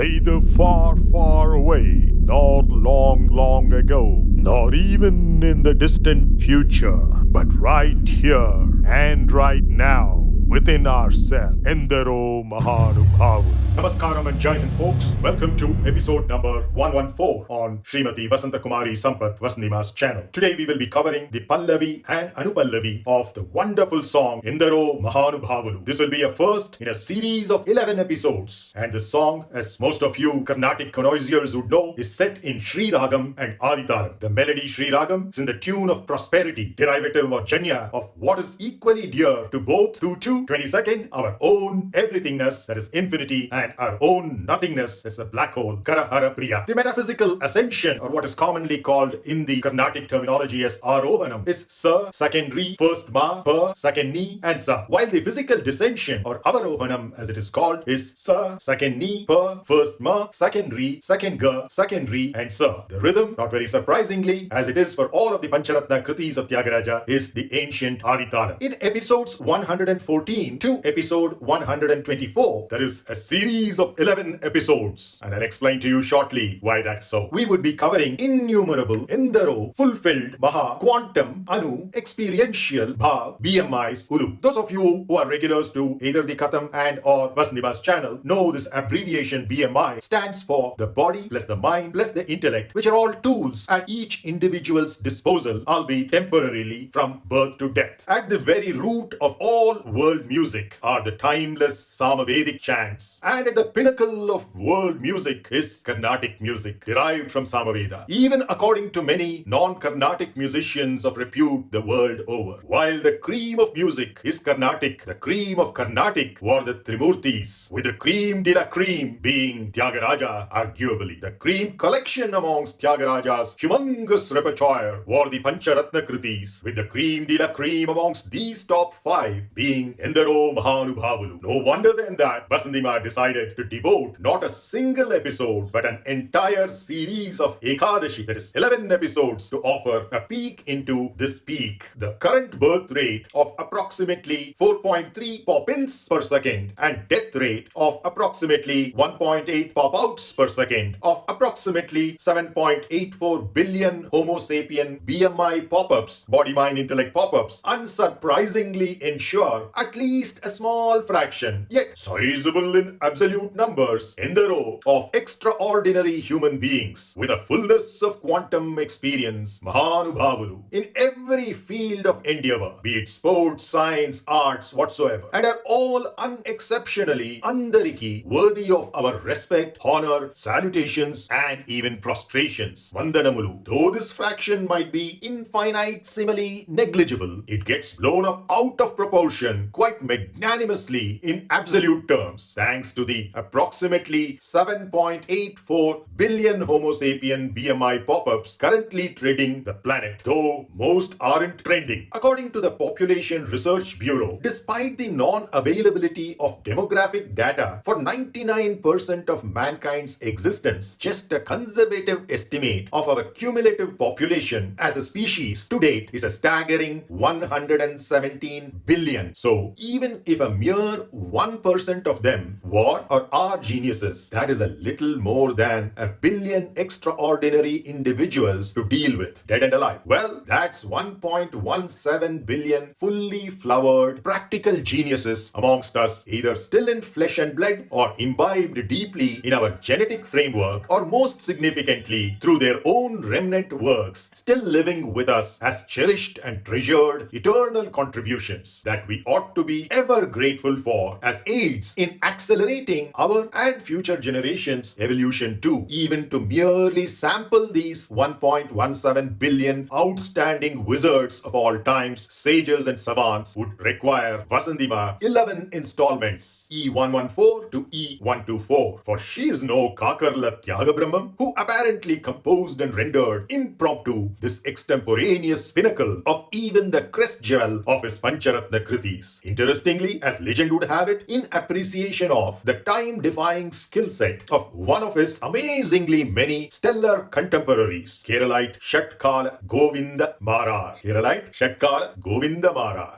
neither far, far away, nor long, long ago, nor even in the distant future, but right here and right now, within ourselves. éndarō mahānubhāvulu. Namaskaram and Jai Hind, folks. Welcome to episode number 114 on Srimati Vasanta Kumari Sampath VasanthiMā's channel. Today we will be covering the pallavi and anupallavi of the wonderful song éndarō mahānubhāvulu. This will be a first in a series of 11 episodes, and the song, as most of you Carnatic connoisseurs would know, is set in Sri Rāgam and tāḻam. The melody Sri Rāgam is in the tune of prosperity, derivative or janyā, of what is equally dear to both 22, our own everythingness, that is infinity, and our own nothingness, that's the black hole, khara-hara-priyā. The metaphysical ascension, or what is commonly called in the Carnatic terminology as rōhanam, is sa, second re, first ma, pa, second ni, and sa. While the physical descension, or rōhanam as it is called, is sa, second ni, pa, first ma, second re, second ga, second re, and sa. The rhythm, not very surprisingly, as it is for all of the pañcaratna kṛtis of tyāgarājācāryulu, is the ancient tāḻam. In episodes 114 to episode 124, there is a series of 11 episodes, and I'll explain to you shortly why that's so. We would be covering innumerable, éndarō, fulfilled, maha, quantum, anu, experiential, bhav, BMIs, ulu. Those of you who are regulars to either the Katham and or VasanthiMā's channel know this abbreviation BMI stands for the body plus the mind plus the intellect, which are all tools at each individual's disposal, albeit temporarily from birth to death. At the very root of all world music are the timeless Samavedic chants, and at the pinnacle of world music is Carnatic music, derived from Samaveda, even according to many non-Carnatic musicians of repute the world over. While the cream of music is Carnatic, the cream of Carnatic were the Trimurtis, with the cream de la cream being Tyāgarājā, arguably. The cream collection amongst Tyāgarājā's humongous repertoire were the pañcaratna kṛtis, with the cream de la cream amongst these top 5 being éndarō mahānubhāvulu. No wonder then that VasanthiMā decided to devote not a single episode but an entire series of ekadashi, that is 11 episodes, to offer a peek into this peak. The current birth rate of approximately 4.3 pop-ins per second and death rate of approximately 1.8 pop-outs per second of approximately 7.84 billion Homo sapien BMI pop-ups, body-mind-intellect pop-ups, unsurprisingly ensure at least a small fraction, yet sizable in absolute numbers, éndarō, of extraordinary human beings with a fullness of quantum experience, mahānubhāvulu, in every field of endeavor, be it sports, science, arts, whatsoever, and are all unexceptionally andariki, worthy of our respect, honor, salutations, and even prostrations. Vandanamulu. Though this fraction might be infinitesimally negligible, it gets blown up out of proportion quite magnanimously in absolute terms, thanks to the approximately 7.84 billion Homo sapien BMI pop-ups currently treading the planet, though most aren't trending. According to the Population Research Bureau, despite the non-availability of demographic data for 99% of mankind's existence, just a conservative estimate of our cumulative population as a species to date is a staggering 117 billion. So even if a mere 1% of them were or are geniuses, that is a little more than a billion extraordinary individuals to deal with, dead and alive. Well, that's 1.17 billion fully flowered practical geniuses amongst us, either still in flesh and blood or imbibed deeply in our genetic framework, or most significantly through their own remnant works, still living with us as cherished and treasured eternal contributions that we ought to be ever grateful for as aids in accelerating our and future generations' evolution too. Even to merely sample these 1.17 billion outstanding wizards of all times, sages and savants, would require VasanthiMā 11 installments, E114 to E124. For she is no Kakarla Tyāgabrahmam, who apparently composed and rendered impromptu this extemporaneous pinnacle of even the crest jewel of his pañcaratna kṛtis. Interestingly, as legend would have it, in appreciation of the time-defying skill set of one of his amazingly many stellar contemporaries, Keralite Shatkala Govinda Maharaj,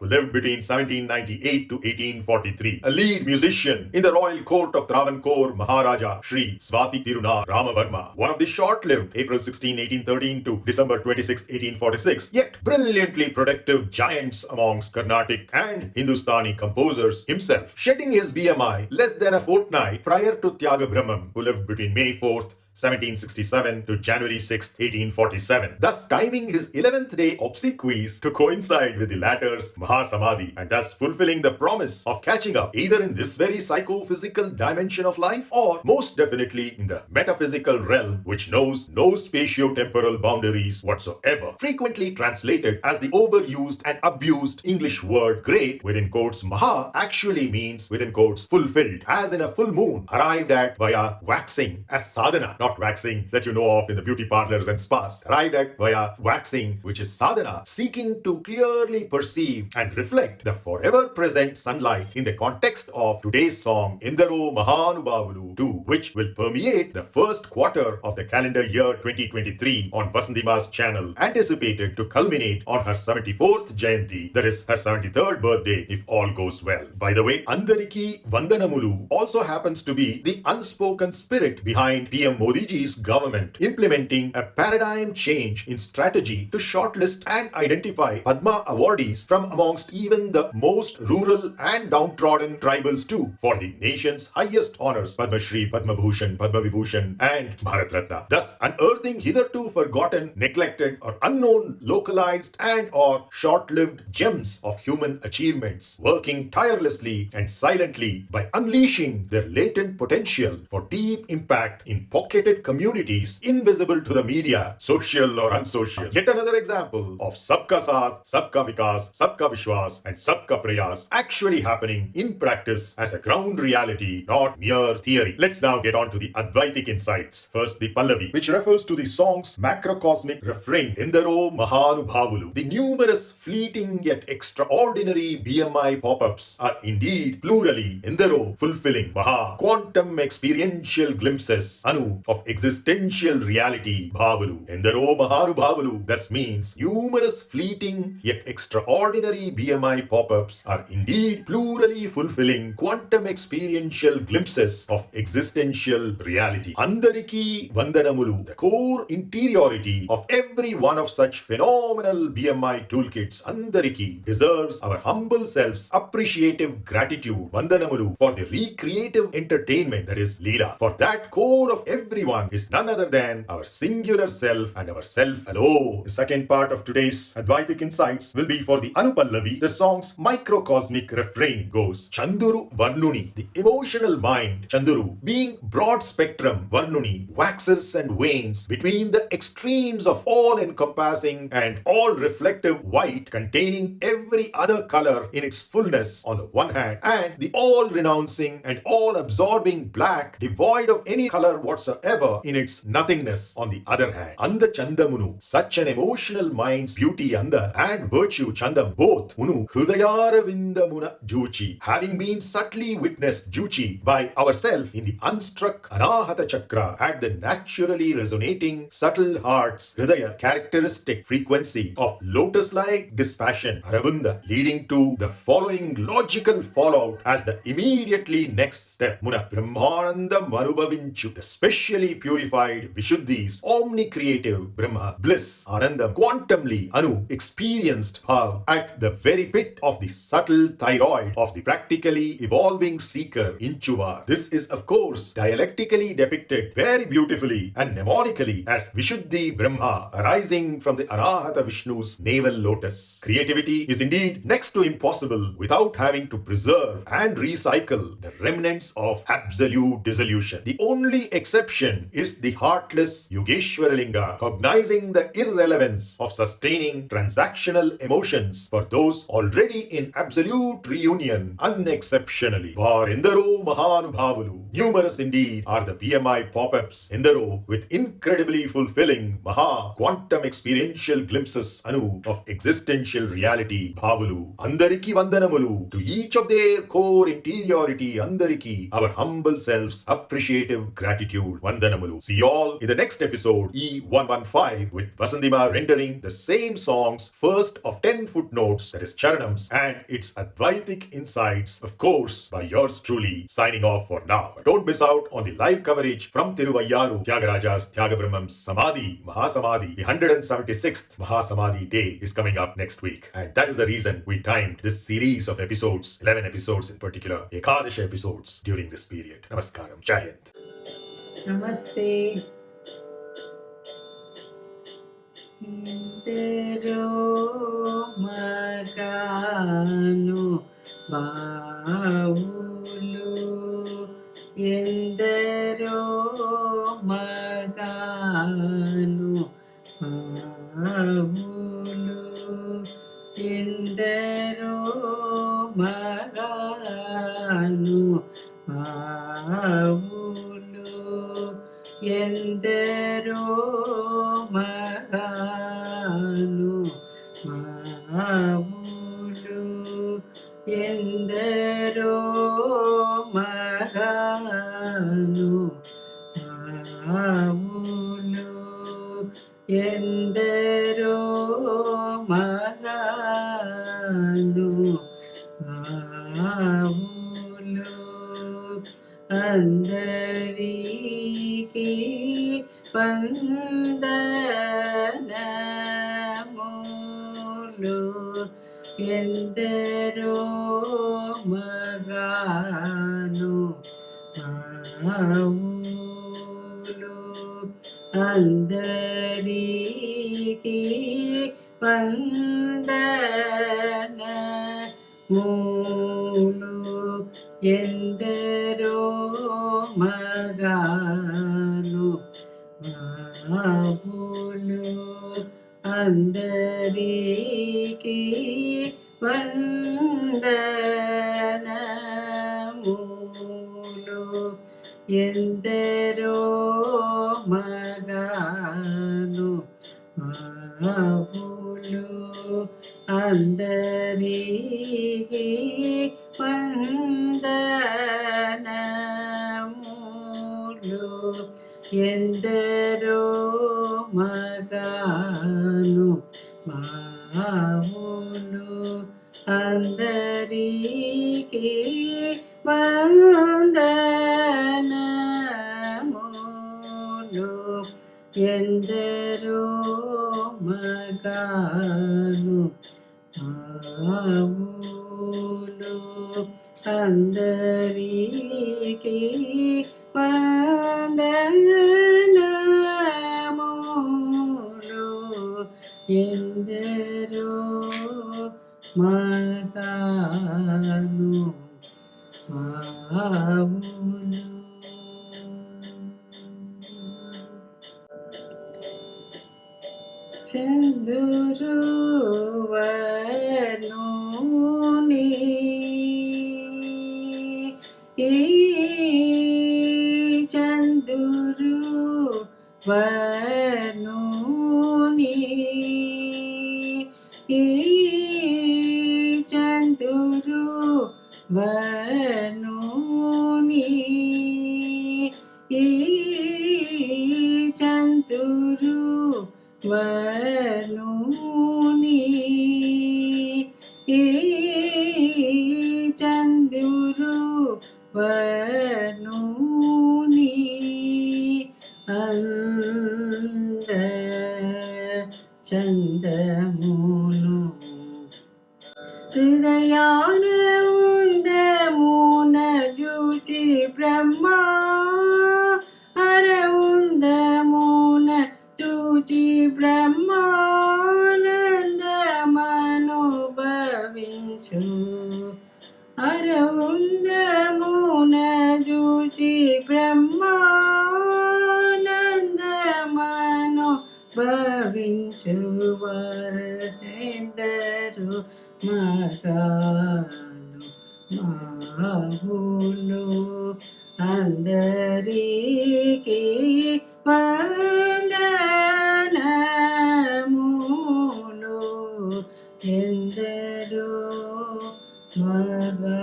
who lived between 1798 to 1843, a lead musician in the royal court of Travancore Maharaja Sri Swati Tiruna Ramavarma, one of the short-lived April 16, 1813 to December 26, 1846, yet brilliantly productive giants amongst Carnatic and Hindustani composers himself, shedding his BMI less than a fortnight prior to Tyāgarājācāryulu, who lived between May 4th, 1767 to January 6, 1847, thus timing his 11th day obsequies to coincide with the latter's Mahasamadhi, and thus fulfilling the promise of catching up either in this very psychophysical dimension of life or most definitely in the metaphysical realm, which knows no spatio-temporal boundaries whatsoever. Frequently translated as the overused and abused English word great, within quotes maha, actually means within quotes fulfilled, as in a full moon arrived at via waxing as sadhana, not waxing that you know of in the beauty parlors and spas, arrived at via waxing, which is sadhana, seeking to clearly perceive and reflect the forever present sunlight in the context of today's song éndarō mahānubhāvulu 2, which will permeate the first quarter of the calendar year 2023 on VasanthiMā's channel, anticipated to culminate on her 74th Jayanti, that is her 73rd birthday if all goes well. By the way, Andariki Vandanamulu also happens to be the unspoken spirit behind PM Modiji's government implementing a paradigm change in strategy to shortlist and identify Padma awardees from amongst even the most rural and downtrodden tribals too, for the nation's highest honors, Padma Shri, Padma Bhushan, Padma Vibhushan and Bharat Ratna, thus unearthing hitherto forgotten, neglected or unknown localized and or short-lived gems of human achievements, working tirelessly and silently by unleashing their latent potential for deep impact in pocketed communities invisible to the media, social or unsocial. Yet another example of Sabka Saath, Sabka Vikas, Sabka Vishwas and Sabka Prayas actually happening in practice as a ground reality, not mere theory. Let's now get on to the advaitik insights. First, the pallavi, which refers to the song's macrocosmic refrain, éndarō mahānubhāvulu. The numerous fleeting yet extraordinary BMI pop-ups are indeed plurally éndarō, fulfilling, maha, quantum experiential glimpses, anu, of existential reality, bhāvulu. éndarō mahānubhāvulu thus means numerous fleeting yet extraordinary BMI pop-ups are indeed plurally fulfilling quantum experiential glimpses of existential reality. Andariki Vandanamulu, the core interiority of every one of such phenomenal BMI toolkits, Andariki, deserves our humble self's appreciative gratitude, Vandanamulu, for the recreative entertainment that is Leela. For that core of everyone is none other than our singular self and our self alone. The second part of today's Advaitik Insights will be for the anupallavi. The song's microcosmic refrain goes, Chanduru Varnuni, the emotional mind, Chanduru, being broad spectrum, Varnuni, waxes and wanes between the extremes of all-encompassing and all-reflective white containing every other color in its fullness on the one hand, and the all-renouncing and all-absorbing black devoid of any color whatsoever in its nothingness on the other hand. Anda Chandamunu, such an emotional mind's beauty Anda and virtue Chandam, both Munu Hrudayara Vindamuna Juchi, having been subtly witnessed Juchi by ourselves in the unstruck Anahata Chakra at the naturally resonating subtle heart's Hridaya characteristic frequency of lotus-like dispassion, Aravunda, leading to the following logical fallout as the immediately next step. Muna Brahmananda Manubhavinchu, the specially purified Vishuddhi's omni-creative Brahma, bliss, Anandam, quantumly Anu, experienced Bhav at the very pit of the subtle thyroid of the practically evolving seeker Inchuvar. This is of course dialectically depicted very beautifully and mnemonically as Vishuddhi Brahma arising from the Anahata Vishnu's navel lotus. Creativity is indeed next to impossible without having to preserve and recycle the remnants of absolute dissolution. The only exception ascension is the heartless Yogeshwaralinga, cognizing the irrelevance of sustaining transactional emotions for those already in absolute reunion unexceptionally. For éndarō mahānubhāvulu, numerous indeed are the BMI pop-ups éndarō with incredibly fulfilling maha quantum experiential glimpses of existential reality bhavulu. Andariki vandanamulu, to each of their core interiority andariki, our humble selves appreciative gratitude vandanamulu. See you all in the next episode E114 with VasanthiMā rendering the same song's first of 10 footnotes, that is charanams, and its advaitik insights, of course, by yours truly, signing off for now. But don't miss out on the live coverage from Tiruvayyaru, Tyāgarājā's Tyāgabrahmam's Samadhi, Mahasamadhi. The 176th Mahasamadhi day is coming up next week. And that is the reason we timed this series of episodes, 11 episodes in particular, Ekadashi episodes during this period. Namaskaram. Jayant. Namaste. Éndarō mahānubhāvulu, éndarō mahānubhāvulu, éndarō mahānubhāvulu, éndarō mahānubhāvulu, éndarō mahānubhāvulu, éndarō mahānubhāvulu, andariki vandanamulu, éndarō mahānubhāvulu, andariki vandanamulu, éndarō mahānubhāvulu, andariki vandanamulu, éndarō mahānubhāvulu, andariki vandanamulu, éndarō mahānubhāvulu, andariki vandanamulu, éndarō mahānubhāvulu, andariki vandanamulu, éndarō mahānubhāvulu. చంద్రువనుని ఈ చంద్రువనుని ఈ చంద్రువనుని ఈ చంద్రువనుని ఈ చంద్రువనుని అంద చందమును హృదయాన ఉందమున జూచి బ్రహ్మ అరవుందమున చూచి బ్రహ్మానందమనుభవించు అరవుందమున జూచి బ్రహ్మానందమనుభవించు మహానుభావులు అందరికీ వందనములు. ఎందరో మహానుభావులు.